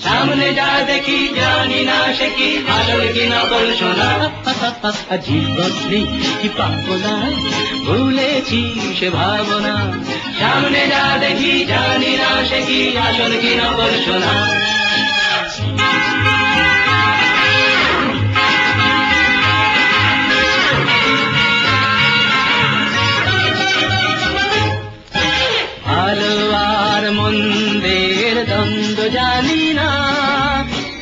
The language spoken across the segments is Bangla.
সামনে যা দেখি জানি না সে কি আসল কি নকল সোনা। জীবন নেই কি পাবো না, ভুলেছি সে ভাবনা। সামনে যা দেখি জানি না সে কি আসল কি নকল সোনা। ভালো আর মন্দের দ্বন্দ্ব জানি না,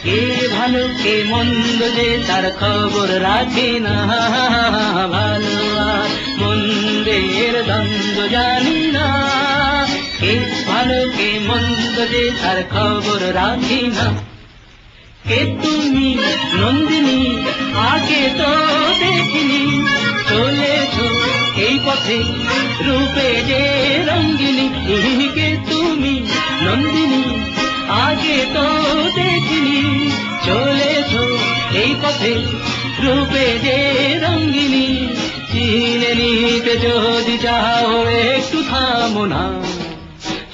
কে ভালো কে মন্দ যে তার খবর রাখে না। ভালো আর মন্দের দ্বন্দ্ব জানি না, কে ভালো কে মন্দ যে তার খবর রাখে না। কে তুমি নন্দিনী আগে তো দেখিনি, চলেছ এই পথে রূপে যে রঙ্গিনী। কে তুমি নন্দিনী আগে তো দেখিনি, চলেছ এই পথে রূপে যে রঙ্গিনী। চিনে নিতে যদি চাও একটু থামো না,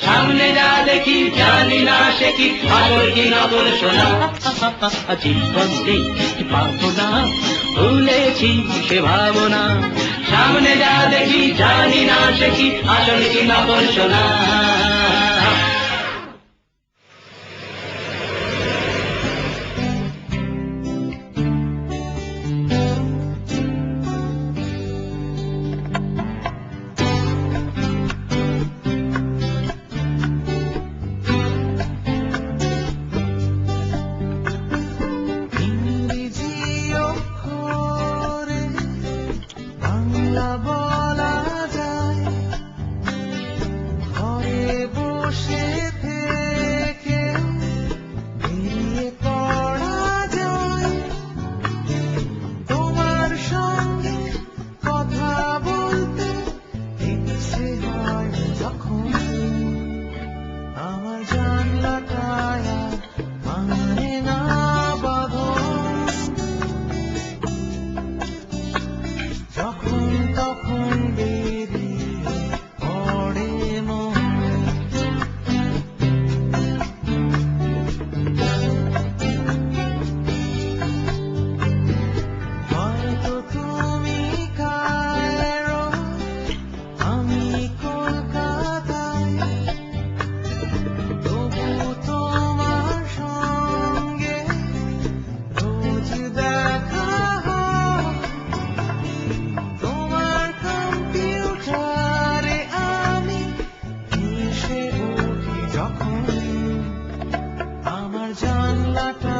সামনে যা দেখি জানি না সে কি আসল কি নকল সোনা। জীবন নেই কি পাবো না, ভুলেছি সে ভাবনা। সামনে যা দেখি জানি না সে কি আসল কি নকল সোনা। জানলাটা